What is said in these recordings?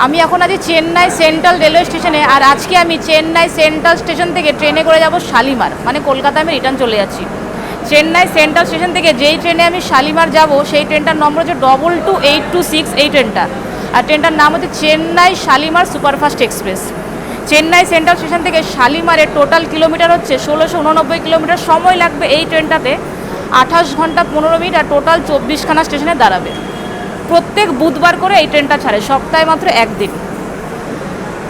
আমি এখন আছি চেন্নাই সেন্ট্রাল রেলওয়ে স্টেশনে। আর আজকে আমি চেন্নাই সেন্ট্রাল স্টেশন থেকে ট্রেনে করে যাব শালিমার, মানে কলকাতায় আমি রিটার্ন চলে যাচ্ছি। চেন্নাই সেন্ট্রাল স্টেশন থেকে যেই ট্রেনে আমি শালিমার যাব সেই ট্রেনটার নম্বর হচ্ছে 22826, এই ট্রেনটা। আর ট্রেনটার নাম হচ্ছে Chennai Shalimar superfast express. Chennai central station থেকে শালিমারের টোটাল কিলোমিটার হচ্ছে 1689 কিলোমিটার। সময় লাগবে এই ট্রেনটাতে 28 ঘন্টা 15 মিনিট, আর টোটাল 24খানা স্টেশনে দাঁড়াবে। প্রত্যেক বুধবার করে এই ট্রেনটা ছাড়ে, সপ্তাহে মাত্র একদিন।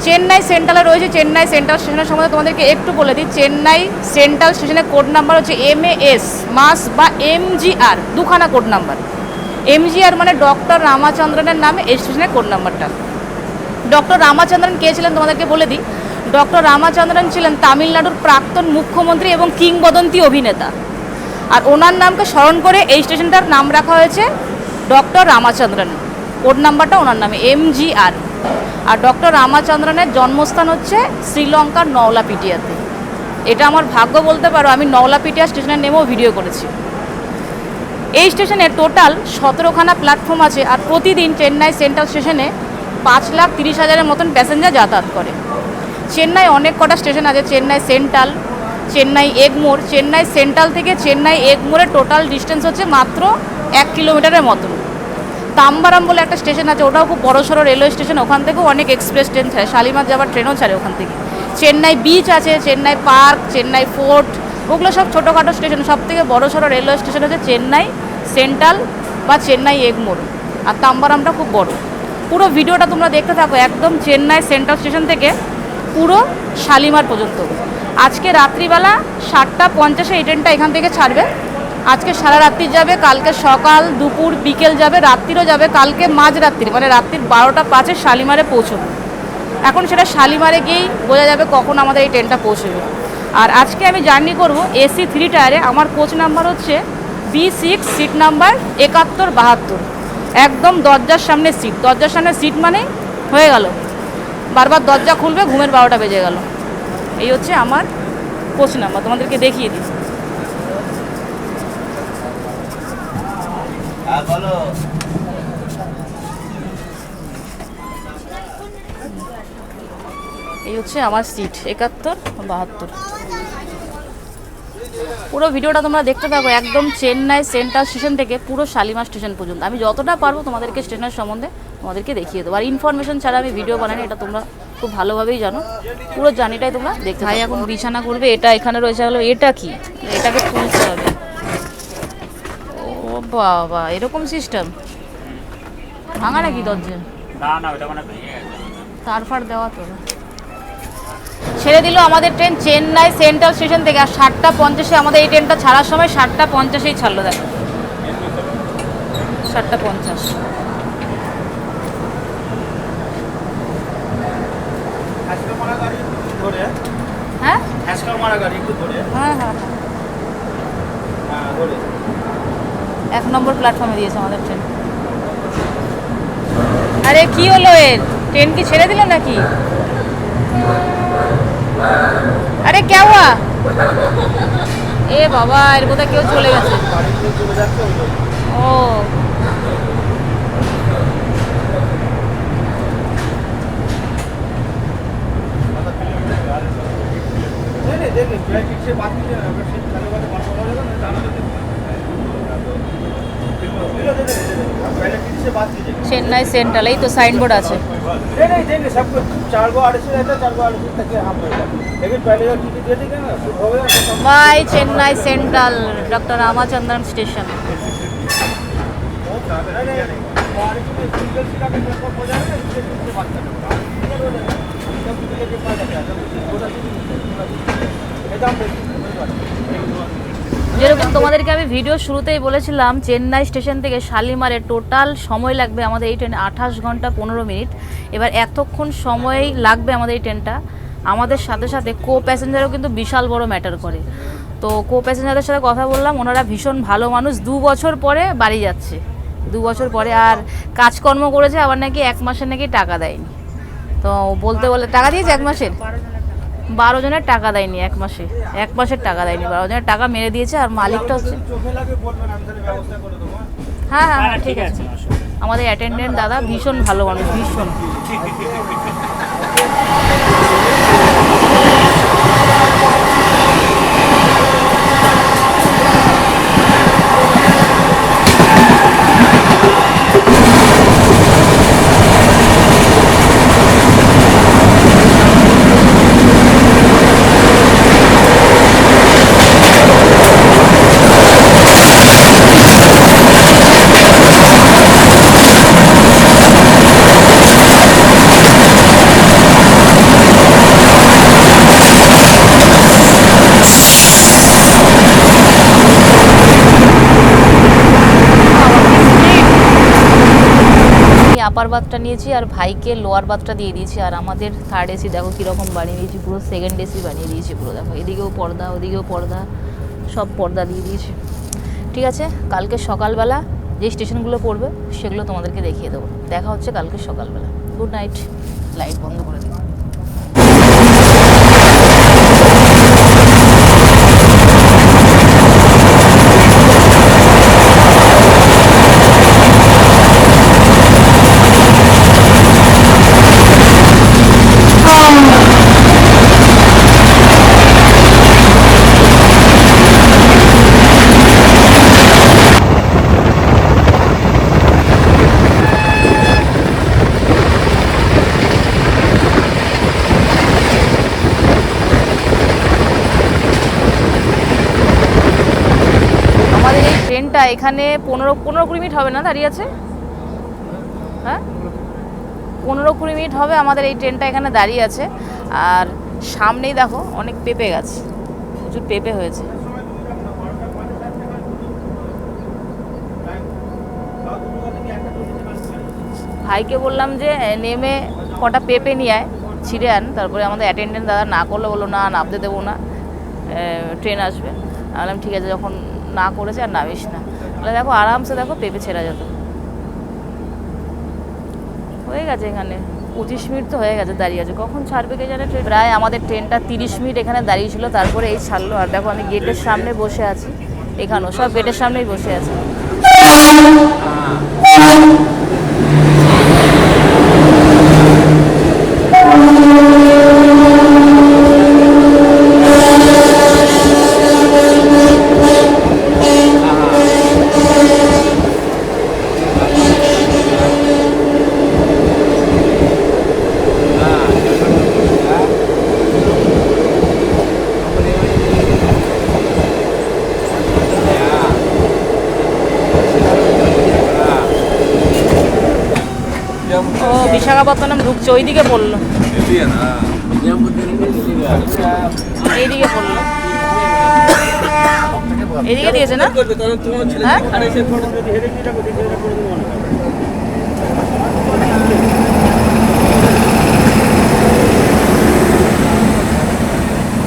চেন্নাই সেন্ট্রালে রয়েছে। চেন্নাই সেন্ট্রাল স্টেশনের সম্বন্ধে তোমাদেরকে একটু বলে দিই। চেন্নাই সেন্ট্রাল স্টেশনের কোড নাম্বার হচ্ছে MAS, মাস বা MGR, দুখানা কোড নাম্বার। MGR মানে ডক্টর রামাচন্দ্রনের নামে এই স্টেশনের কোড নাম্বারটা। ডক্টর রামাচন্দ্রন কে ছিলেন তোমাদেরকে বলে দিই। ডক্টর রামাচন্দ্রন ছিলেন তামিলনাড়ুর প্রাক্তন মুখ্যমন্ত্রী এবং কিংবদন্তি অভিনেতা। আর ওনার নামকে স্মরণ করে এই স্টেশনটার নাম রাখা হয়েছে ডক্টর রামাচন্দ্রন। কোড নাম্বারটা ওনার নামে MGR। আর ডক্টর রামাচন্দ্রনের জন্মস্থান হচ্ছে শ্রীলঙ্কার নওলাপিটিয়াতে। এটা আমার ভাগ্য বলতে পারো, আমি নওলাপিটিয়া স্টেশনের নেমেও ভিডিও করেছি। এই স্টেশনে টোটাল 17খানা প্ল্যাটফর্ম আছে। আর প্রতিদিন চেন্নাই সেন্ট্রাল স্টেশনে 5,30,000-এর মতন প্যাসেঞ্জার যাতায়াত করে। চেন্নাই অনেক কটা স্টেশন আছে। চেন্নাই সেন্ট্রাল, চেন্নাই এগমোর। চেন্নাই সেন্ট্রাল থেকে চেন্নাই এগমোরের টোটাল ডিস্টেন্স হচ্ছে মাত্র 1 কিলোমিটারের মতন। তাম্বারাম বলে একটা স্টেশন আছে, ওটাও খুব বড়সড় রেলওয়ে স্টেশন। ওখান থেকেও অনেক এক্সপ্রেস ট্রেন ছাড়ে, শালিমার যাওয়ার ট্রেনও ছাড়ে ওখান থেকে। চেন্নাই বিচ আছে, চেন্নাই পার্ক, চেন্নাই ফোর্ট, ওগুলো সব ছোটোখাটো স্টেশন। সব থেকে বড়সড় রেলওয়ে স্টেশন হচ্ছে চেন্নাই সেন্ট্রাল বা চেন্নাই এগমোর। আর তাম্বারামটা খুব বড়। পুরো ভিডিওটা তোমরা দেখতে থাকো, একদম চেন্নাই সেন্ট্রাল স্টেশন থেকে পুরো শালিমার পর্যন্ত। আজকে রাত্রিবেলা 7:50 এই ট্রেনটা এখান থেকে ছাড়বে। আজকে সারা রাত্রি যাবে, কালকে সকাল দুপুর বিকেল যাবে, রাত্রিরও যাবে, কালকে মাঝরাত্রি মানে রাত্রির 12:05 শালিমারে পৌঁছবে। এখন সেটা শালিমারে গিয়েই বোঝা যাবে কখন আমাদের এই ট্রেনটা পৌঁছবে। আর আজকে আমি জার্নি করব AC 3 টায়ারে। আমার কোচ নাম্বার হচ্ছে B6, সিট নাম্বার 7172। একদম দরজার সামনে সিট। দরজার সামনে সিট মানে হয়ে গেল, বারবার দরজা খুলবে, ঘুমের 12টা বেজে গেল। এই হচ্ছে আমার কোচ নাম্বার, তোমাদেরকে দেখিয়ে দিই। এই হচ্ছে আমার সিট 7172। পুরো ভিডিওটা তোমরা দেখতে থাকো, একদম চেন্নাই সেন্ট্রাল স্টেশন থেকে পুরো শালিমার স্টেশন পর্যন্ত। আমি যতটা পারবো তোমাদেরকে স্টেশনের সম্বন্ধে তোমাদেরকে দেখিয়ে দেবো। আর ইনফরমেশন ছাড়া আমি ভিডিও বানাই, এটা তোমরা খুব ভালোভাবেই জানো। পুরো জার্নিটাই তোমরা দেখতে। ভাই এখন বিছানা করবে, এটা এখানে রয়েছে হলো, এটা কি, এটাকে খুলতে হবে। ও বাবা, এরকম সিস্টেম ভাঙা নাকি দরজা? না না, ওটা মানে ভেঙে গেছে। তার ফার দেওয়া তো। ছেড়ে দিল আমাদের ট্রেন চেন্নাই সেন্ট্রাল স্টেশন থেকে। আর 7:50 আমাদের এই ট্রেনটা ছাড়ার সময় 7:50 ছাড়লো। দেখো 7:50। হ্যাঁ হ্যাঁ হ্যাঁ, 1 নম্বর প্ল্যাটফর্মে দিয়েছে আমাদের ট্রেন। আরে কি হলো এর, ট্রেন কি ছেড়ে দিল নাকি? আরে কে হুয়া? এ বাবা, এর বোধহয় কেউ চলে গেছে। ও চেন্নাই সেন্ট্রাল, এই তো সাইনবোর্ড আছে। By Chennai central, doctor Ramachandran station. যেরকম তোমাদেরকে আমি ভিডিও শুরুতেই বলেছিলাম, চেন্নাই স্টেশন থেকে শালিমারের টোটাল সময় লাগবে আমাদের এই ট্রেনে 28 ঘন্টা 15 মিনিট। এবার এতক্ষণ সময় লাগবে আমাদের এই ট্রেনটা, আমাদের সাথে সাথে কো প্যাসেঞ্জারও কিন্তু বিশাল বড় ম্যাটার করে। তো কো প্যাসেঞ্জারদের সাথে কথা বললাম, ওনারা ভীষণ ভালো মানুষ। 2 বছর পরে বাড়ি যাচ্ছে, 2 বছর পরে। আর কাজকর্ম করেছে, আবার নাকি 1 মাসের নাকি টাকা দেয়নি। তো বলতে বলে টাকা দিয়েছে 1 মাসের, 12 জনের টাকা দেয়নি 1 মাসে, 1 মাসের টাকা দেয়নি, 12 জনের টাকা মেরে দিয়েছে। আর মালিকটা হচ্ছে, হ্যাঁ হ্যাঁ ঠিক আছে। আমাদের অ্যাটেন্ডেন্ট দাদা ভীষণ ভালো মানুষ, ভীষণ। আপার বাথটা নিয়েছি আর ভাইকে লোয়ার বাথটা দিয়ে দিয়েছি, আর আমাদের থার্ড এসি দেখো কীরকম বানিয়ে দিয়েছি, পুরো সেকেন্ড এসি বানিয়ে দিয়েছি পুরো। দেখো এদিকেও পর্দা, ওদিকেও পর্দা, সব পর্দা দিয়ে দিয়েছি। ঠিক আছে, কালকে সকালবেলা যে স্টেশনগুলো পড়বে সেগুলো তোমাদেরকে দেখিয়ে দেবো। দেখা হচ্ছে কালকে সকালবেলা। Good night. লাইট বন্ধ করে দিই। ট্রেনটা এখানে 15-20 মিনিট হবে না দাঁড়িয়ে আছে? হ্যাঁ, 15-20 মিনিট হবে আমাদের এই ট্রেনটা এখানে দাঁড়িয়ে আছে। আর সামনেই দেখো অনেক পেঁপে গাছ, প্রচুর পেঁপে হয়েছে। ভাইকে বললাম যে নেমে কটা পেঁপে নিয়ে আয়, ছিঁড়ে আন। তারপরে আমাদের অ্যাটেন্ডেন্ট দাদা না করলে বললো না নামতে দেবো না, ট্রেন আসবে। আমি বললাম ঠিক আছে, যখন না করেছে আর নামিস না। তাহলে দেখো আরামসে দেখো পেঁপে ছেঁড়া যেত। হয়ে গেছে এখানে 25 মিনিট তো হয়ে গেছে দাঁড়িয়ে আছে, কখন ছাড়বে কে জানে ট্রেন। প্রায় আমাদের ট্রেনটা 30 মিনিট এখানে দাঁড়িয়ে ছিল, তারপরে এই ছাড়লো। আর দেখো আমি গেটের সামনে বসে আছি, এখানেও সব গেটের সামনেই বসে আছে। ও বিশাখাপত্তনম ঢুকছে, ওইদিকে পড়লো, এইদিকে পড়লো, এদিকে দিয়েছে না? হ্যাঁ,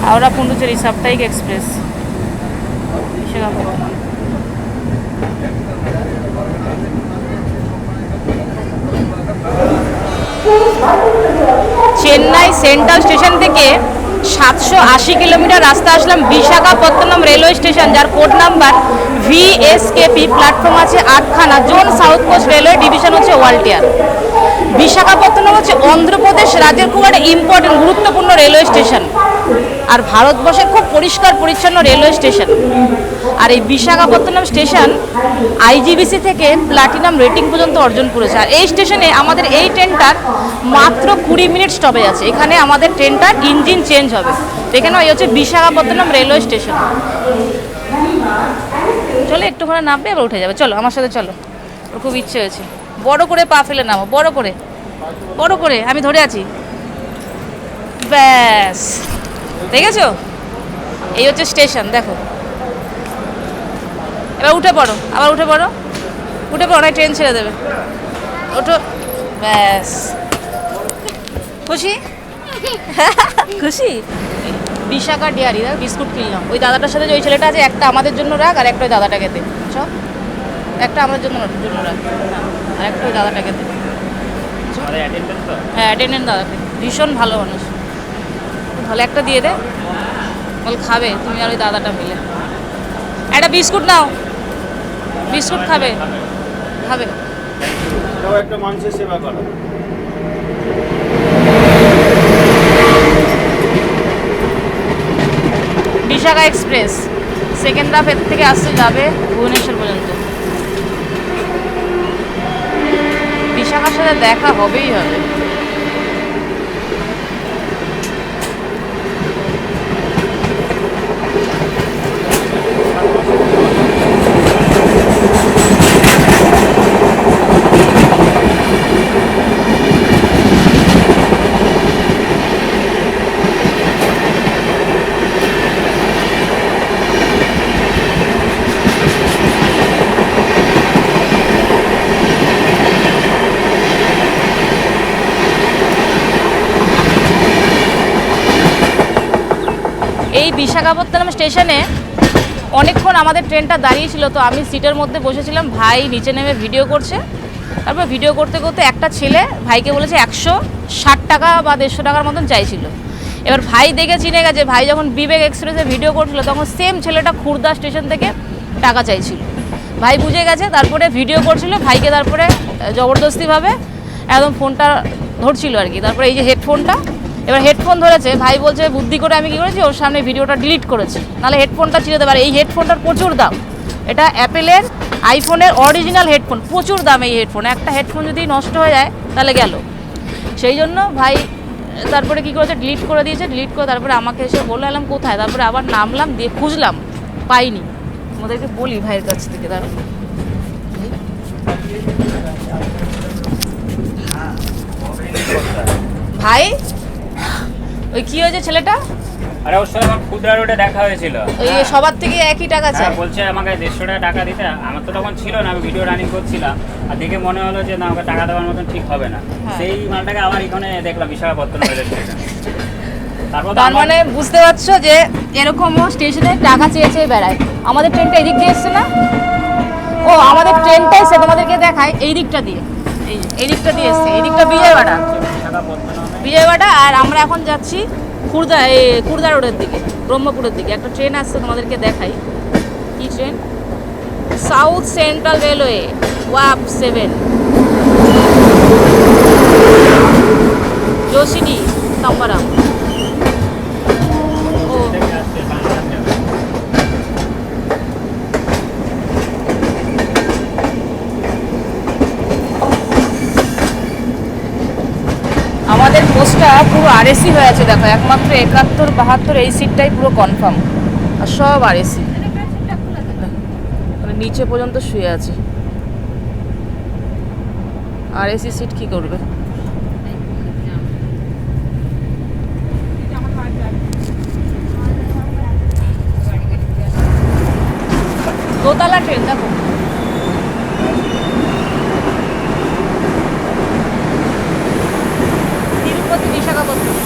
হাওড়া পুন্ডুচেরি সাপ্তাহিক express Visakhapatnam. Chennai central station থেকে 780 কিলোমিটার রাস্তা আসলাম বিশাখাপত্তনম রেলওয়ে স্টেশন, যার কোড নাম্বার VSKP। প্ল্যাটফর্ম আছে 8খানা। Zone south coast railway division হচ্ছে ওয়ালটিয়ার। বিশাখাপত্তনম হচ্ছে অন্ধ্রপ্রদেশ রাজ্যের খুব একটা ইম্পর্টেন্ট গুরুত্বপূর্ণ রেলওয়ে স্টেশন, আর ভারতবর্ষের খুব পরিষ্কার পরিচ্ছন্ন রেলওয়ে স্টেশন। আর এই বিশাখাপত্তনম স্টেশন IGBC থেকে প্লাটিনাম রেটিং পর্যন্ত অর্জন করেছে। আর এই স্টেশনে আমাদের এই ট্রেনটার মাত্র 20 মিনিট স্টপেজ আছে। এখানে আমাদের ট্রেনটার ইঞ্জিন চেঞ্জ হবে। এখানে এই হচ্ছে বিশাখাপত্তনম রেলওয়ে স্টেশন। চলো একটুখানি নামবে, এবার উঠে যাবে। চলো আমার সাথে চলো, ওর খুব ইচ্ছে হয়েছে। বড় করে পা ফেলে নামো, বড় করে, বড় করে। আমি ধরে আছি, ব্যাস। দেখেছো, এই হচ্ছে স্টেশন। দেখো এবার উঠে পড়ো, আবার উঠে পড়ো, উঠে পড়ো, ট্রেন ছেড়ে দেবে। ওঠো, ব্যাস। খুশি? খুশি? বিশাখা ডেয়ারি বিস্কুট কিনলাম। ওই দাদাটার সাথে যে ওই ছেলেটা আছে, একটা আমাদের জন্য রাখ আর একটা ওই দাদাটাকে দে। চ, একটা আমাদের জন্য রাখ আর একটা ওই দাদাটাকে দে। হ্যাঁ, অ্যাটেন্ডেন্ট দাদাকে, ভীষণ ভালো মানুষ। ভালো একটা দিয়ে দে, বল খাবে তুমি আর ওই দাদাটা মিলে। একটা বিস্কুট নাও, বিস্কুট খাবে, খাবে। এটাও একটা মানুষের সেবা করা। বিশাখা এক্সপ্রেস সেকেন্দ্রাবাদ থেকে আসতে যাবে ভুবনেশ্বর পর্যন্ত। বিশাখার সাথে দেখা হবেই হবে। এই বিশাখাপত্তনম স্টেশনে অনেকক্ষণ আমাদের ট্রেনটা দাঁড়িয়েছিল, তো আমি সিটের মধ্যে বসেছিলাম, ভাই নিচে নেমে ভিডিও করছে। তারপর ভিডিও করতে করতে একটা ছেলে ভাইকে বলেছে 160 টাকা বা 150 টাকার মতন চাইছিল। এবার ভাই দেখে চিনে গেছে, ভাই যখন বিবেক এক্সপ্রেসে ভিডিও করছিল তখন সেম ছেলেটা খুর্দা স্টেশন থেকে টাকা চাইছিল। ভাই বুঝে গেছে, তারপরে ভিডিও করছিল, ভাইকে তারপরে জবরদস্তিভাবে একদম ফোনটা ধরছিল আর কি। তারপরে এই যে হেডফোনটা, এবার হেডফোন ধরেছে, ভাই বলছে বুদ্ধি করে আমি কী করেছি ওর সামনে ভিডিওটা ডিলিট করেছি, নাহলে হেডফোনটা ছিঁড়তে পারে। এই হেডফোনটার প্রচুর দাম, এটা অ্যাপেলের আইফোনের অরিজিনাল হেডফোন, প্রচুর দাম এই হেডফোন। একটা হেডফোন যদি নষ্ট হয়ে যায় তাহলে গেল। সেই জন্য ভাই তারপরে কী করেছে ডিলিট করে দিয়েছে। ডিলিট করে তারপরে আমাকে এসে বললো এলাম কোথায়, তারপরে আবার নামলাম, দিয়ে খুঁজলাম, পাইনি। ওদেরকে বলি ভাইয়ের কাছ থেকে, দাঁড়ান ভাই ওই কি হয়েছে ছেলেটা? আরে ওর সাথে আমার খুদরা রোডে দেখা হয়েছিল। ওই সবার থেকে একই টাকা চাই, বলছে আমাকে 150 টাকা দিতে। আমার তো তখন ছিল না, আমি ভিডিও রানিং করছিলাম, আর দেখে মনে হলো যে না আমাকে টাকা দেওয়ার মতন ঠিক হবে না। সেই মালটাকে আবার এখানে দেখলাম বিশাখাপত্তনম রেল স্টেশন। তার মানে বুঝতে পারছো যে এরকমও স্টেশনে টাকা চেয়ে চেয়ে বেড়ায়। আমাদের ট্রেনটা এদিক দিয়ে এসছে না? ও আমাদের ট্রেনটা এসে তোমাদেরকে দেখায় এই দিকটা দিয়ে, এই দিকটা দিয়ে এসছে, এই দিকটা বিজয়বাড়া, বিজয়বাড়া। আর আমরা এখন যাচ্ছি খুর্দা রোডের দিকে, ব্রহ্মপুরের দিকে। একটা ট্রেন আসছে, তোমাদেরকে দেখাই কি ট্রেন। সাউথ সেন্ট্রাল রেলওয়ে ওয়াপ 7 जोशीडी तंबाराम। আমাদের পোস্টটা পুরো আরএসি হয়ে আছে, দেখো একমাত্র 71 72 এই সিটটাই পুরো কনফার্ম, আর সব আরএসি, মানে নিচে পর্যন্ত শুয়ে আছে। আরএসি সিট কি করবে? দোতলা ট্রেন দেখো। তিরুপতি বিশাখাপত্তনম।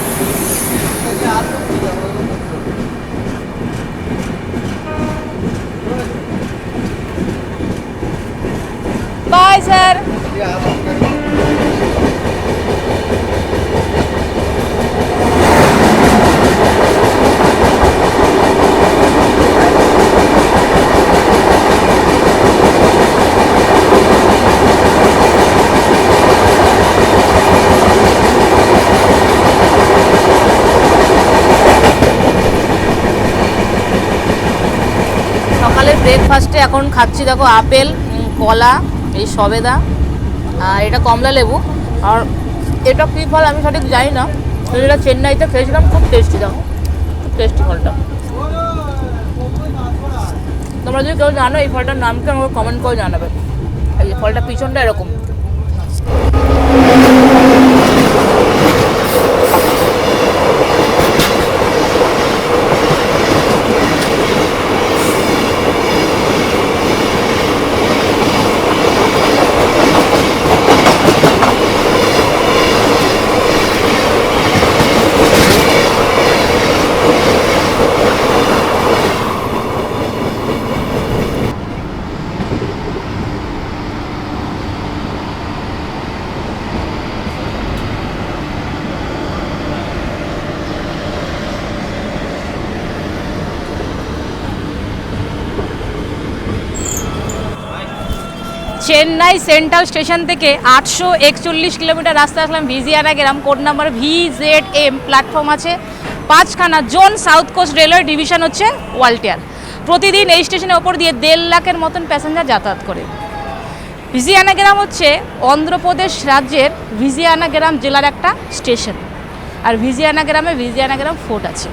Bye sir. সকালের ব্রেকফাস্টে এখন খাচ্ছি দেখো আপেল, কলা, এই সবেদা, আর এটা কমলা লেবু। আর এটা কী ফল আমি সঠিক জানি না, যেটা চেন্নাইতে খেয়েছিলাম, খুব টেস্টি, দেখো খুব টেস্টি ফলটা। তোমরা যদি কেউ জানো এই ফলটার নাম কি আমাকে কমেন্ট করে জানাবে। এই ফলটা পিছনটা এরকম। চেন্নাই সেন্ট্রাল স্টেশন থেকে 841 কিলোমিটার রাস্তা আসলাম Vizianagaram, code number VZM, platform আছে 5খানা, zone south coast railway, division হচ্ছে ওয়ালটিয়ার। প্রতিদিন এই স্টেশনের ওপর দিয়ে 1.5 লাখের মতন প্যাসেঞ্জার যাতায়াত করে। ভিজিয়ানা গ্রাম হচ্ছে অন্ধ্রপ্রদেশ রাজ্যের ভিজিয়ানা গ্রাম জেলার একটা স্টেশন, আর ভিজিয়ানা গ্রাম ফোর্ট আছে।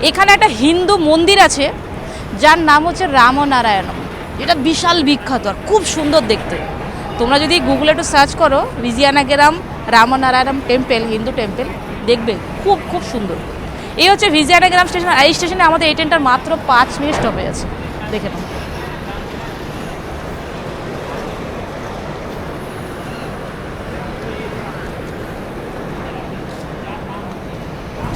এখানে একটা হিন্দু মন্দির আছে যার নাম হচ্ছে রামনারায়ণম, এটা বিশাল বিখ্যাত আর খুব সুন্দর দেখতে। তোমরা যদি গুগলে একটু সার্চ করো ভিজিয়ানা গ্রাম রামনারায়ণম টেম্পল, হিন্দু টেম্পল, দেখবে খুব খুব সুন্দর। এই হচ্ছে ভিজিয়ানা গ্রাম স্টেশন। এই স্টেশনে আমাদের এই ট্রেনটার মাত্র 5 মিনিট স্টপেজ আছে, দেখে নাও।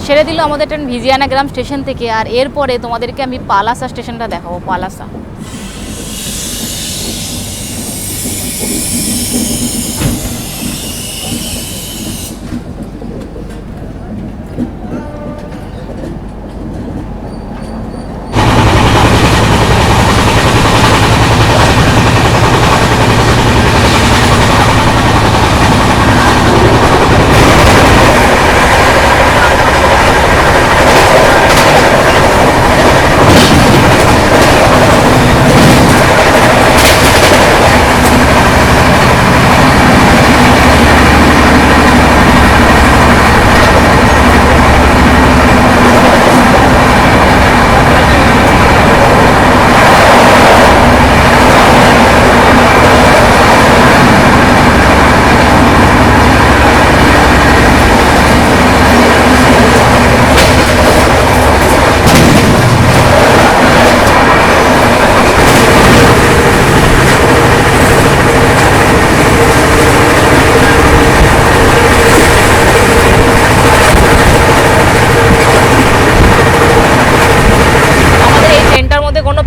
ছেড়ে দিল আমাদের ট্রেন ভিজিয়ানা গ্রাম স্টেশন থেকে, আর এরপরে তোমাদেরকে আমি পালাসা স্টেশনটা দেখাবো। পালাসা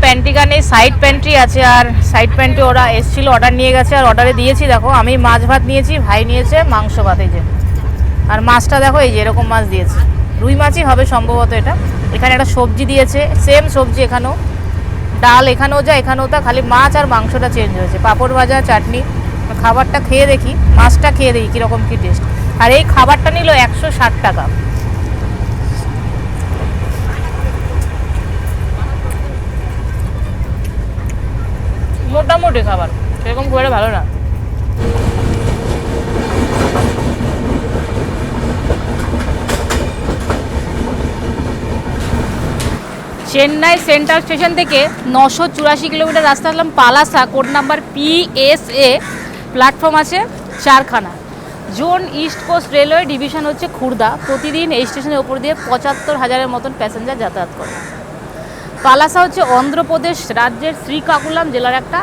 প্যান্ট্রিকা নেই, সাইড প্যান্ট্রি আছে, আর সাইড প্যান্ট্রি ওরা এসেছিলো, অর্ডার নিয়ে গেছে, আর অর্ডারে দিয়েছি। দেখো আমি মাছ ভাত নিয়েছি, ভাই নিয়েছে মাংস ভাত, এই যে। আর মাছটা দেখো এই যে এরকম মাছ দিয়েছে, রুই মাছই হবে সম্ভবত এটা। এখানে একটা সবজি দিয়েছে, সেম সবজি এখানেও, ডাল এখানেও যা এখানেও তা, খালি মাছ আর মাংসটা চেঞ্জ হয়েছে, পাঁপড় ভাজা, চাটনি। খাবারটা খেয়ে দেখি, মাছটা খেয়ে দেখি কীরকম কী টেস্ট। আর এই খাবারটা নিল 160 টাকা। মোটামুটি খাবার, সেরকম খুব একটা ভালো না। চেন্নাই সেন্ট্রাল স্টেশন থেকে 984 কিলোমিটার রাস্তা আসলাম Palasa, code number PSA, platform আছে 4খানা, zone east coast railway, division হচ্ছে খুর্দা। প্রতিদিন এই স্টেশনের ওপর দিয়ে 75,000-এর মতন প্যাসেঞ্জার যাতায়াত করে। পালাসা হচ্ছে অন্ধ্রপ্রদেশ রাজ্যের শ্রীকাকুলাম জেলার একটা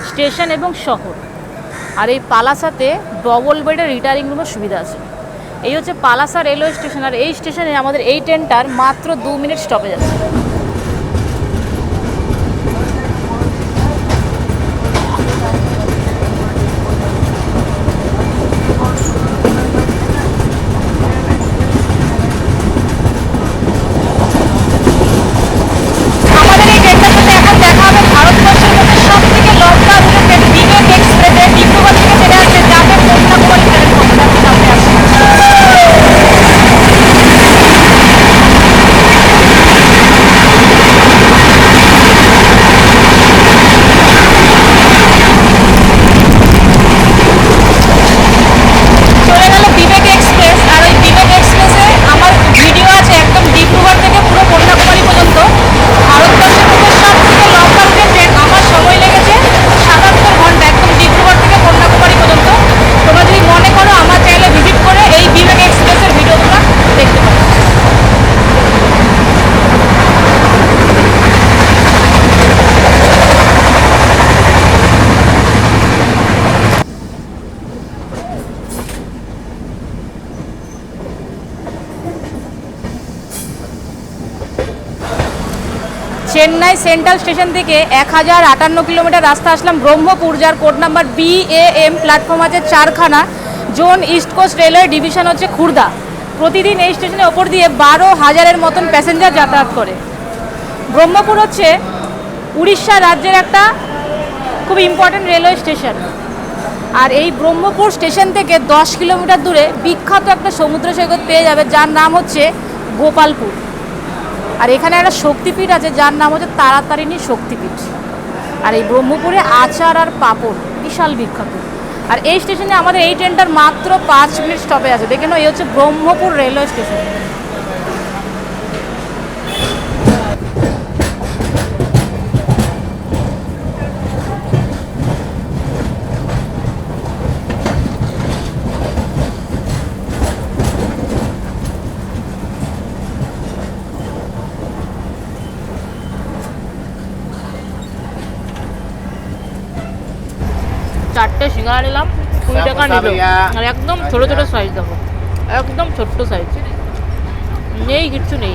স্টেশন এবং শহর। আর এই পালাসাতে ডবল বেডের রিটায়ারিং রুমের সুবিধা আছে। এই হচ্ছে পালাসা রেলওয়ে স্টেশন, আর এই স্টেশনে আমাদের এই ট্রেনটার মাত্র 2 মিনিট স্টপেজ আছে। চেন্নাই সেন্ট্রাল স্টেশন থেকে 1058 কিলোমিটার রাস্তা আসলাম ব্রহ্মপুর, যার কোড নাম্বার BAM, প্ল্যাটফর্ম আছে 4খানা, zone east coast railway, division হচ্ছে খুর্দা। প্রতিদিন এই স্টেশনের ওপর দিয়ে 12,000-এর মতন প্যাসেঞ্জার যাতায়াত করে। ব্রহ্মপুর হচ্ছে উড়িষ্যা রাজ্যের একটা খুব ইম্পর্টেন্ট রেলওয়ে স্টেশন। আর এই ব্রহ্মপুর স্টেশন থেকে 10 কিলোমিটার দূরে বিখ্যাত একটা সমুদ্র সৈকত পেয়ে যাবে, যার নাম হচ্ছে গোপালপুর। আর এখানে একটা শক্তিপীঠ আছে যার নাম হচ্ছে তারাতারিণী শক্তিপীঠ। আর এই ব্রহ্মপুরে আচার আর পাঁপড় বিশাল বিখ্যাত। আর এই স্টেশনে আমাদের এই ট্রেনটার মাত্র 5 মিনিট স্টপে আছে। দেখে নাও, এই হচ্ছে ব্রহ্মপুর রেলওয়ে স্টেশন। চারটে সিঙ্গাড়া নিলাম, 20 টাকা নিল। আর একদম ছোটো ছোটো সাইজ, দেখো একদম ছোট্ট সাইজ, নেই কিচ্ছু নেই।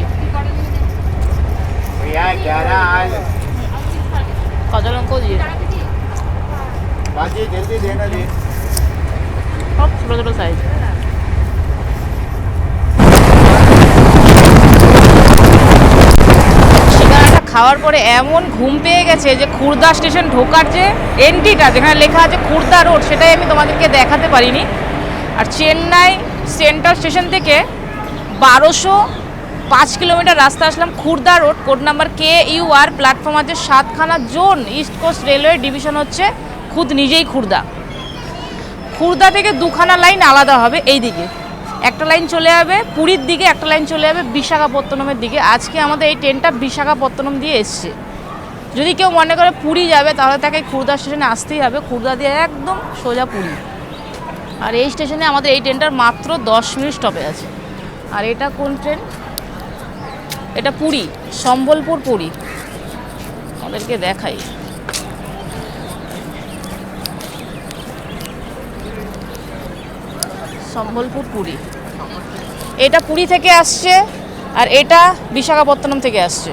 কাঁচা লঙ্কাও দিয়ে সব ছোটো ছোটো সাইজ। খাওয়ার পরে এমন ঘুম পেয়ে গেছে যে খুর্দা স্টেশন ঢোকার যে এন্ট্রিটা যেখানে লেখা আছে খুর্দা রোড, সেটাই আমি তোমাদেরকে দেখাতে পারিনি। আর চেন্নাই সেন্ট্রাল স্টেশন থেকে 1205 কিলোমিটার রাস্তা আসলাম Khurda road, code number KUR, platform আছে 7খানা zone. East coast railway division হচ্ছে খুদ নিজেই খুর্দা। খুর্দা থেকে 2খানা লাইন আলাদা হবে, এই দিকে একটা লাইন চলে যাবে পুরীর দিকে, একটা লাইন চলে যাবে বিশাখাপত্তনমের দিকে। আজকে আমাদের এই ট্রেনটা বিশাখাপত্তনম দিয়ে এসছে। যদি কেউ মনে করে পুরী যাবে তাহলে তাকে খুর্দা স্টেশনে আসতেই হবে, খুর্দা দিয়ে একদম সোজা পুরী। আর এই স্টেশনে আমাদের এই ট্রেনটার মাত্র 10 মিনিট স্টপে আছে। আর এটা কোন ট্রেন? এটা পুরী, সম্বলপুর পুরী। আমাদেরকে দেখাই, সম্বলপুর পুরী। এটা পুরী থেকে আসছে আর এটা বিশাখাপত্তনম থেকে আসছে।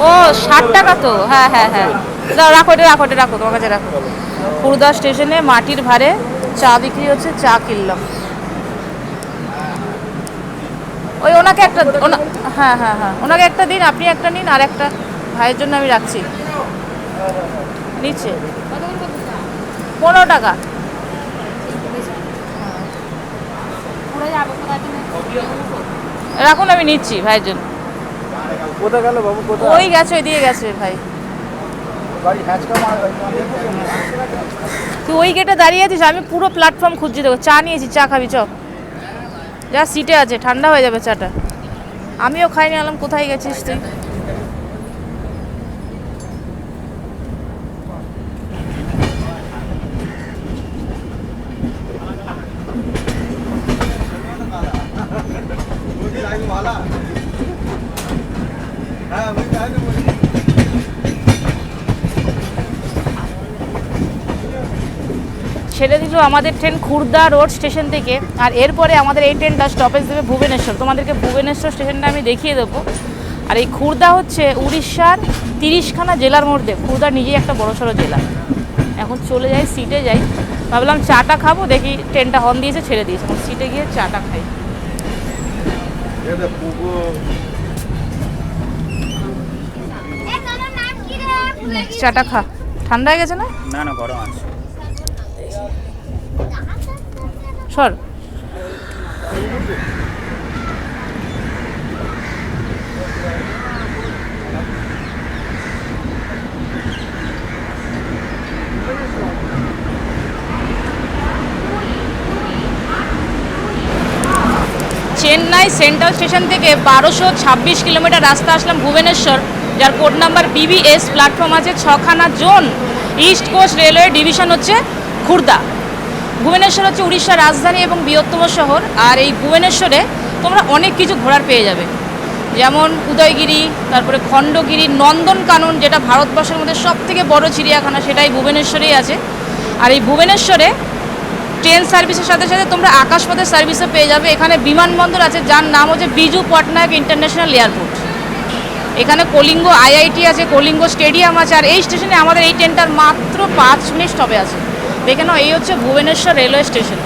ও 60 টাকা তো, হ্যাঁ হ্যাঁ হ্যাঁ, রাখো এটা, রাখো এটা, রাখো তোমার কাছে রাখো। খুর্দা স্টেশনে মাটির ভাড়ে চা বিক্রি হচ্ছে, চা কিনলাম। ওই ওনাকে একটা, হ্যাঁ হ্যাঁ হ্যাঁ, ওনাকে একটা দিন, আপনি একটা নিন, আর একটা ভাইয়ের জন্য আমি রাখছি। নিচ্ছে 15 টাকা। রাখুন, আমি নিচ্ছি ভাইয়ের জন্য। কোথায় গেল বাবু? ওই গেছে, ওই দিয়ে গেছে ভাই। তুই ওই গেটে দাঁড়িয়ে আছিস, আমি পুরো প্ল্যাটফর্ম খুঁজছি। দেখো চা নিয়েছি, চা খাবি চ, যা সিটে আছে, ঠান্ডা হয়ে যাবে চাটা। আমিও খাইনি, আলাম কোথায় গেছিস তুই? ছেড়ে দিল আমাদের ট্রেন খুর্দা রোড স্টেশন থেকে। আর এরপরে আমাদের এই ট্রেনটা স্টপেজ দেবে ভুবনেশ্বর। তোমাদেরকে ভুবনেশ্বর স্টেশনটা আমি দেখিয়ে দেবো। আর এই খুর্দা হচ্ছে উড়িষ্যার 30খানা জেলার মধ্যে খুর্দা নিজেই একটা বড়সড় জেলা। এখন চলে যাই, সিটে যাই। ভাবলাম চাটা খাবো, দেখি ট্রেনটা হর্ন দিয়েছে, ছেড়ে দিয়েছে। এখন সিটে গিয়ে চাটা খাই। চাটা খা, ঠান্ডা হয়ে গেছে না? না না, গরম আছে। সর। চেন্নাই সেন্ট্রাল স্টেশন থেকে 1226 কিলোমিটার রাস্তা আসলাম ভুবনেশ্বর, যার কোড নাম্বার BBS, প্ল্যাটফর্ম আছে 6খানা zone. East coast railway division হচ্ছে খুর্দা। ভুবনেশ্বর হচ্ছে উড়িষ্যার রাজধানী এবং বৃহত্তম শহর। আর এই ভুবনেশ্বরে তোমরা অনেক কিছু ঘোরার পেয়ে যাবে, যেমন উদয়গিরি, তারপরে খণ্ডগিরি, নন্দনকানন, যেটা ভারতবর্ষের মধ্যে সবথেকে বড় চিড়িয়াখানা, সেটাই ভুবনেশ্বরেই আছে। আর এই ভুবনেশ্বরে ট্রেন সার্ভিসের সাথে সাথে তোমরা আকাশপথের সার্ভিসও পেয়ে যাবে। এখানে বিমানবন্দর আছে যার নাম হচ্ছে বিজু পটনায়ক ইন্টারন্যাশনাল এয়ারপোর্ট। এখানে কলিঙ্গ IIT আছে, কলিঙ্গ স্টেডিয়াম আছে। আর এই স্টেশনে আমাদের এই ট্রেনটার মাত্র 5 মিনিট স্টপে আছে। দেখে নাও, এই হচ্ছে Bhubaneswar railway station.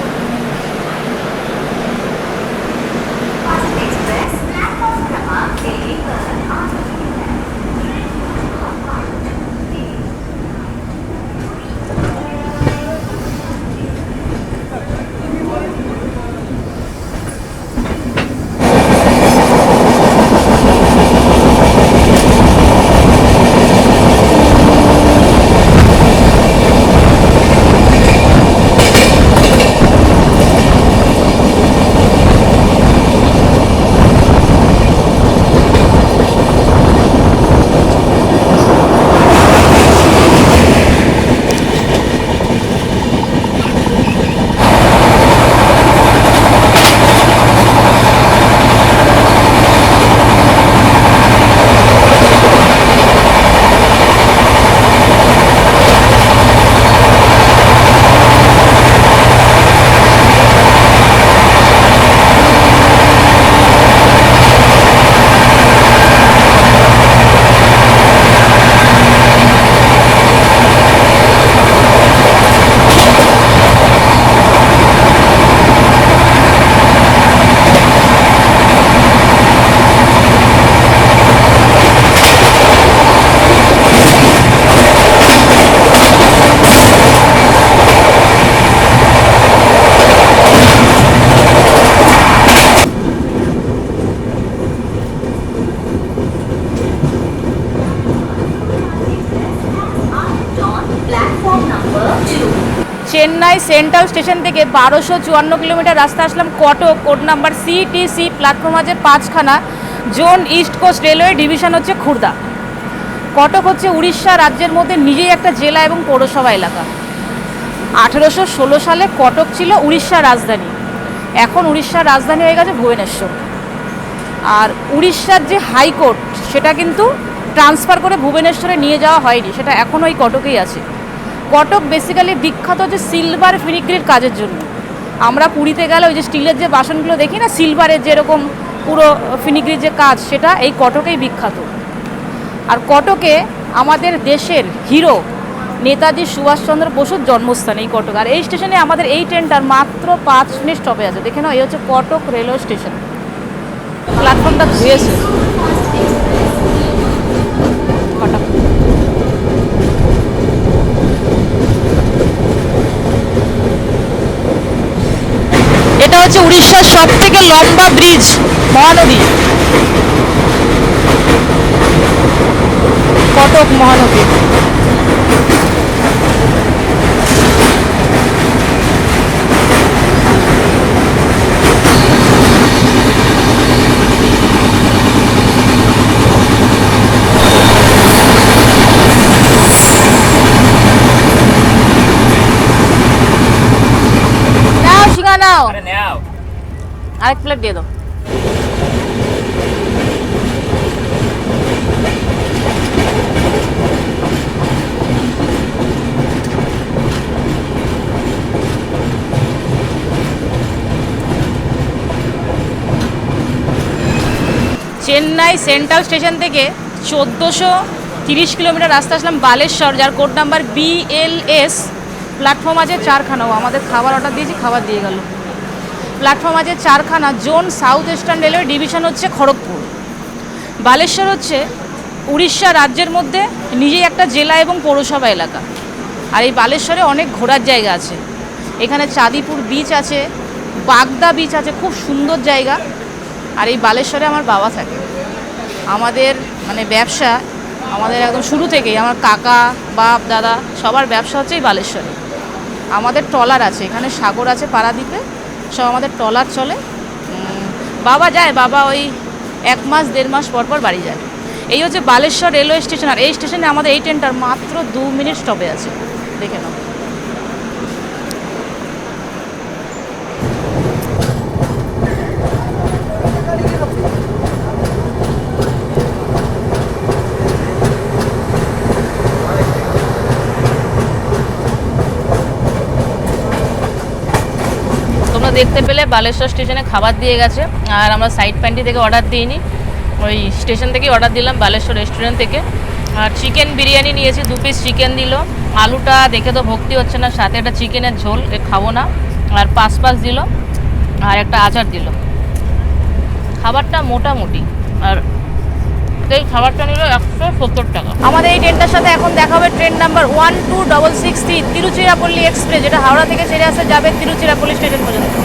Chennai central station থেকে 1254 কিলোমিটার রাস্তা আসলাম Cuttack, code number CTC, platform আছে 5খানা, zone east coast railway, division হচ্ছে খুর্দা। কটক হচ্ছে উড়িষ্যা রাজ্যের মধ্যে নিজেই একটা জেলা এবং পৌরসভা এলাকা। 1816 সালে কটক ছিল উড়িষ্যার রাজধানী, এখন উড়িষ্যার রাজধানী হয়ে গেছে ভুবনেশ্বর। আর উড়িষ্যার যে হাইকোর্ট সেটা কিন্তু ট্রান্সফার করে ভুবনেশ্বরে নিয়ে যাওয়া হয়নি, সেটা এখন ওই কটকেই আছে। কটক বেসিক্যালি বিখ্যাত হচ্ছে সিলভার ফিনিগ্রির কাজের জন্য। আমরা পুরীতে গেলে ওই যে স্টিলের যে বাসনগুলো দেখি না, সিলভারের যেরকম পুরো ফিনিগ্রির যে কাজ, সেটা এই কটকেই বিখ্যাত। আর কটকে আমাদের দেশের হিরো নেতাজি সুভাষচন্দ্র বসুর জন্মস্থান এই কটক। আর এই স্টেশনে আমাদের এই ট্রেনটার মাত্র 5 মিনিট স্টপে আছে। দেখে নাও, এই হচ্ছে কটক রেলওয়ে স্টেশন। প্ল্যাটফর্মটা ধুয়েছে কটক। এটা হচ্ছে উড়িষ্যার সব থেকে লম্বা ব্রিজ, মহানদী, কটক মহানদী। নাও শিখা নাও, আরে নাও, আরেক প্লেট দিয়ে দাও। চেন্নাই সেন্ট্রাল স্টেশন থেকে 1430 কিলোমিটার রাস্তা আসলাম বালেশ্বর, যার কোড নাম্বার BLS। প্ল্যাটফর্ম আছে 4খানা। আমাদের খাবার অর্ডার দিয়েছি, খাবার দিয়ে গেল। প্ল্যাটফর্ম আছে 4খানা, zone south eastern railway, division হচ্ছে খড়গপুর। বালেশ্বর হচ্ছে উড়িষ্যা রাজ্যের মধ্যে নিজেই একটা জেলা এবং পৌরসভা এলাকা। আর এই বালেশ্বরে অনেক ঘোরার জায়গা আছে। এখানে চাঁদিপুর বিচ আছে, বাগদা বিচ আছে, খুব সুন্দর জায়গা। আর এই বালেশ্বরে আমার বাবা থাকে। আমাদের মানে ব্যবসা আমাদের একদম শুরু থেকেই, আমার কাকা, বাপ, দাদা সবার ব্যবসা হচ্ছে এই বালেশ্বরে। আমাদের ট্রলার আছে এখানে, সাগর আছে পারাদ্বীপে, সব আমাদের ট্রলার চলে। বাবা যায়, বাবা ওই 1 মাস 1.5 মাস পর পর বাড়ি যায়। এই হচ্ছে বালেশ্বর রেলওয়ে স্টেশন। আর এই স্টেশনে আমাদের এই ট্রেনটার মাত্র 2 মিনিট স্টপে আছে। দেখে নাও। দেখতে পেলে বালেশ্বর স্টেশনে খাবার দিয়ে গেছে। আর আমরা সাইড প্যান্টি থেকে অর্ডার দিইনি, ওই স্টেশন থেকেই অর্ডার দিলাম, বালেশ্বর রেস্টুরেন্ট থেকে। আর চিকেন বিরিয়ানি নিয়েছি, 2 পিস চিকেন দিল। আলুটা দেখে তো ভক্তি হচ্ছে না, সাথে একটা চিকেনের ঝোল, খাবো না। আর 5 দিল, আর একটা আচার দিল। খাবারটা মোটামুটি। আর এই খাবারটা নিল 170 টাকা। আমাদের এই ট্রেনটার সাথে এখন দেখা হবে ট্রেন নাম্বার 12663, তিরুচিরাপল্লী এক্সপ্রেস, যেটা হাওড়া থেকে ছেড়ে আসে, যাবে তিরুচিরাপল্লী স্টেশন পর্যন্ত।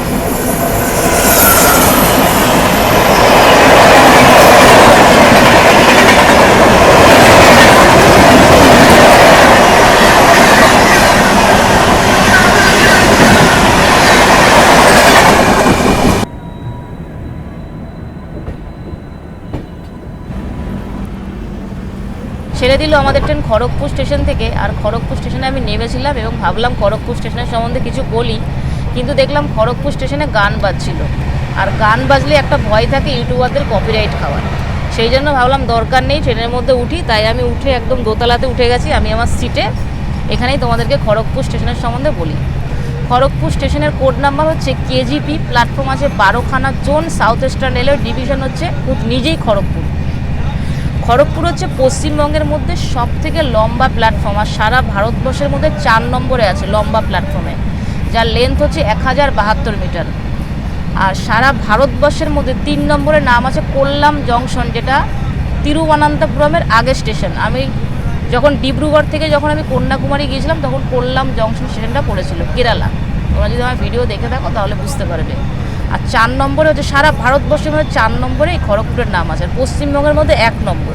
ছেড়ে দিল আমাদের ট্রেন খড়গপুর স্টেশন থেকে। আর খড়গপুর স্টেশনে আমি নেমেছিলাম এবং ভাবলাম খড়গপুর স্টেশনের সম্বন্ধে কিছু বলি, কিন্তু দেখলাম খড়গপুর স্টেশনে গান বাজছিল। আর গান বাজলে একটা ভয় থাকে ইউটিউবারদের কপিরাইট খাওয়ার, সেই জন্য ভাবলাম দরকার নেই, ট্রেনের মধ্যে উঠি। তাই আমি উঠে একদম দোতলাতে উঠে গেছি, আমি আমার সিটে। এখানেই তোমাদেরকে খড়গপুর স্টেশনের সম্বন্ধে বলি। খড়গপুর স্টেশনের কোড নাম্বার হচ্ছে KGP, প্ল্যাটফর্ম আছে 12খানা, zone south eastern railway, division হচ্ছে নিজেই খড়গপুর। খড়গপুর হচ্ছে পশ্চিমবঙ্গের মধ্যে সব থেকে লম্বা প্ল্যাটফর্ম, আর সারা ভারতবর্ষের মধ্যে 4 নম্বরে আছে লম্বা প্ল্যাটফর্মে, যার লেন্থ হচ্ছে 1072 মিটার। আর সারা ভারতবর্ষের মধ্যে 3 নম্বরে নাম আছে কোল্লাম জংশন, যেটা তিরুবনন্তপুরমের আগের স্টেশন। আমি যখন ডিব্রুগড় থেকে আমি কন্যাকুমারী গিয়েছিলাম, তখন কোল্লাম জংশন স্টেশনটা পড়েছিল, কেরালা। তোমরা যদি আমার ভিডিও দেখে থাকো তাহলে বুঝতে পারবে। আর 4 নম্বরে হচ্ছে সারা ভারতবর্ষের মধ্যে 4 নম্বরে এই খড়গপুরের নাম আছে। আর পশ্চিমবঙ্গের মধ্যে 1 নম্বর।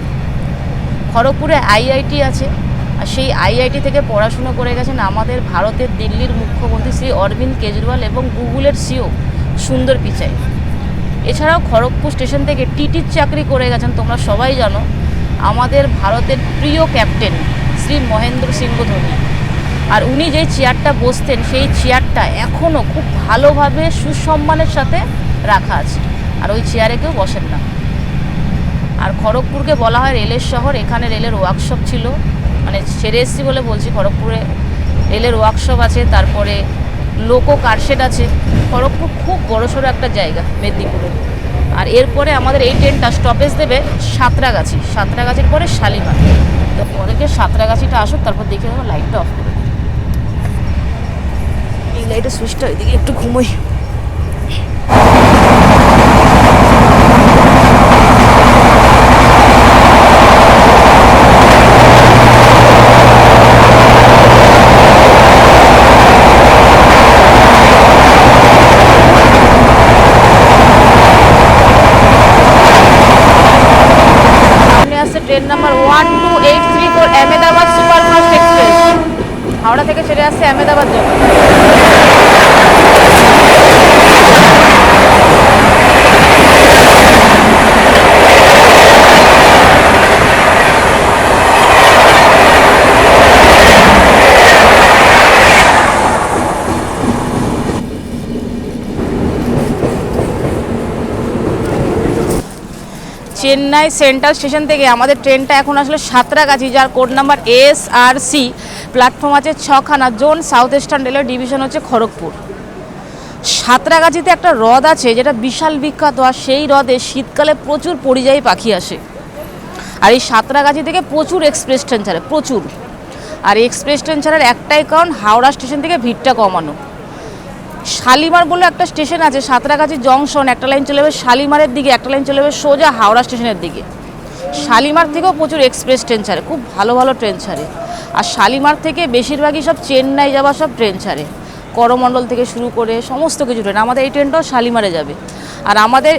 খড়গপুরে IIT আছে, আর সেই আইআইটি থেকে পড়াশুনো করে গেছেন আমাদের ভারতের দিল্লির মুখ্যমন্ত্রী শ্রী অরবিন্দ কেজরিওয়াল এবং গুগলের সিও সুন্দর পিচাই। এছাড়াও খড়গপুর স্টেশন থেকে টিটির চাকরি করে গেছেন, তোমরা সবাই জানো, আমাদের ভারতের প্রিয় ক্যাপ্টেন শ্রী মহেন্দ্র সিং ধোনি। আর উনি যেই চেয়ারটা বসতেন সেই চেয়ারটা এখনও খুব ভালোভাবে সুসম্মানের সাথে রাখা আছে, আর ওই চেয়ারে কেউ বসেন না। আর খড়গপুরকে বলা হয় রেলের শহর, এখানে রেলের ওয়ার্কশপ ছিল, মানে ছেড়ে এসেছি বলে বলছি, খড়গপুরে রেলের ওয়ার্কশপ আছে, তারপরে লোকো কারশেড আছে। খড়গপুর খুব বড়সড় একটা জায়গা মেদিনীপুরে। আর এরপরে আমাদের এই ট্রেনটা স্টপেজ দেবে সাঁতরাগাছি, সাঁতরাগাছির পরে শালিমার। তো তোমাদেরকে সাঁতরাগাছিটা আসুক, তারপর দেখে দেবো। লাইটটা অফ করে এই লাইটের সুইচটা ওইদিকে একটু ঘুমোই। Train number 12834 Ahmedabad superfast express, Howrah থেকে ছেড়ে আসছে আহমেদাবাদ জন্য। চেন্নাই সেন্ট্রাল স্টেশন থেকে আমাদের ট্রেনটা এখন আসলে সাঁতরাগাছি, যার কোড নাম্বার SRC। প্ল্যাটফর্ম আছে 6খানা, zone south eastern railway, division হচ্ছে খড়গপুর। সাঁতরাগাছিতে একটা হ্রদ আছে যেটা বিশাল বিখ্যাত, আর সেই হ্রদে শীতকালে প্রচুর পরিযায়ী পাখি আসে। আর এই সাঁতরাগাছি থেকে প্রচুর এক্সপ্রেস ট্রেন ছাড়ে, প্রচুর। আর এক্সপ্রেস ট্রেন ছাড়ার একটাই কারণ, হাওড়া স্টেশন থেকে ভিড়টা কমানো। শালিমার বলে একটা স্টেশন আছে সাঁতরাগাছি জংশন, একটা লাইন চলে যাবে শালিমারের দিকে, একটা লাইন চলে যাবে সোজা হাওড়া স্টেশনের দিকে। শালিমার থেকেও প্রচুর এক্সপ্রেস ট্রেন ছাড়ে, খুব ভালো ভালো ট্রেন ছাড়ে। আর শালিমার থেকে বেশিরভাগই সব চেন্নাই যাওয়া সব ট্রেন ছাড়ে, করমণ্ডল থেকে শুরু করে সমস্ত কিছু ট্রেন। আমাদের এই ট্রেনটাও শালিমারে যাবে। আর আমাদের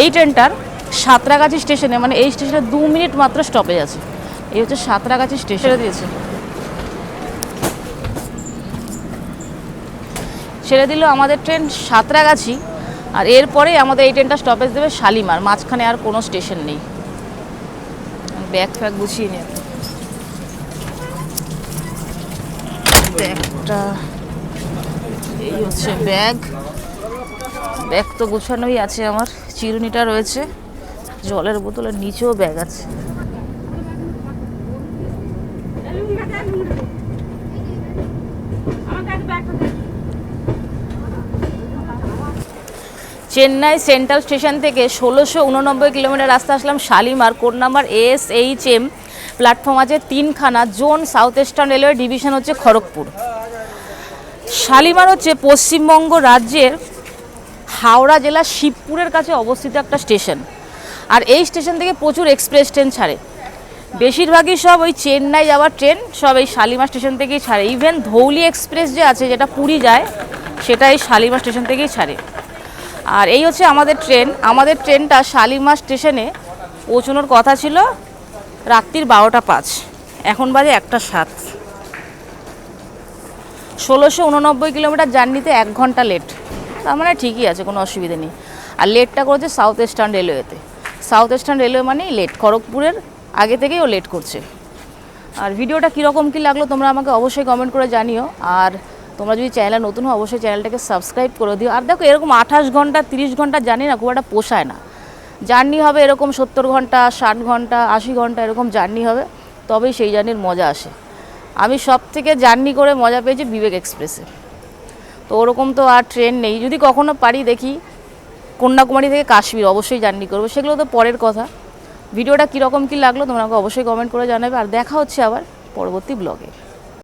এই ট্রেনটার সাঁতরাগাছি স্টেশনে, মানে এই স্টেশনে 2 মিনিট মাত্র স্টপেজ আছে। এই হচ্ছে সাঁতরাগাছি স্টেশনে দিয়েছে, ছেড়ে দিল আমাদের ট্রেন সাঁতরাগাছি। আর এরপরে আমাদের এই ট্রেনটা স্টপেজ দেবে শালিমার, মাঝখানে আর কোনো স্টেশন নেই। ব্যাগ ফ্যাগ গুছিয়ে নিয়ে ব্যাগটা, এই হচ্ছে ব্যাগ। ব্যাগ তো গুছানোই আছে আমার, চিরুনিটা রয়েছে, জলের বোতলের নিচেও ব্যাগ আছে। চেন্নাই সেন্ট্রাল স্টেশন থেকে 1689 কিলোমিটার রাস্তা আসলাম Shalimar, code number SHM। Platform আছে 3খানা, zone south eastern railway, division হচ্ছে খড়গপুর। শালিমার হচ্ছে পশ্চিমবঙ্গ রাজ্যের হাওড়া জেলার শিবপুরের কাছে অবস্থিত একটা স্টেশন। আর এই স্টেশন থেকে প্রচুর এক্সপ্রেস ট্রেন ছাড়ে, বেশিরভাগই সব ওই চেন্নাই যাওয়ার ট্রেন সব এই শালিমার স্টেশন থেকেই ছাড়ে। ইভেন ধৌলি এক্সপ্রেস যে আছে, যেটা পুরী যায়, সেটা এই শালিমার স্টেশন থেকেই ছাড়ে। আর এই হচ্ছে আমাদের ট্রেন। আমাদের ট্রেনটা শালিমার স্টেশনে পৌঁছানোর কথা ছিল রাত্রির 12টা 5, এখন বাজে 1টা 7। 1689 কিলোমিটার জার্নিতে 1 ঘন্টা লেট, তার মানে ঠিকই আছে, কোনো অসুবিধা নেই। আর লেটটা করেছে সাউথ ইস্টার্ন রেলওয়েতে। সাউথ ইস্টার্ন রেলওয়ে মানেই লেট, খড়গপুরের আগে থেকেই ও লেট করছে। আর ভিডিওটা কীরকম কী লাগলো তোমরা আমাকে অবশ্যই কমেন্ট করে জানিও। আর তোমরা যদি চ্যানেলে নতুন হও অবশ্যই চ্যানেলটাকে সাবস্ক্রাইব করে দিও। আর দেখো, এরকম 28 ঘন্টা 30 ঘন্টা জানি না, খুব একটা পোষায় না। জার্নি হবে এরকম 70 ঘন্টা 60 ঘন্টা 80 ঘন্টা এরকম জার্নি হবে, তবেই সেই জার্নির মজা আসে। আমি সব থেকে জার্নি করে মজা পেয়েছি বিবেক এক্সপ্রেসে। তো ওরকম তো আর ট্রেন নেই, যদি কখনো পারি দেখি কন্যাকুমারী থেকে কাশ্মীর অবশ্যই জার্নি করবো, সেগুলো তো পরের কথা। ভিডিওটা কীরকম কী লাগলো তোমরা আমাকে অবশ্যই কমেন্ট করে জানাবে। আর দেখা হচ্ছে আবার পরবর্তী ব্লগে।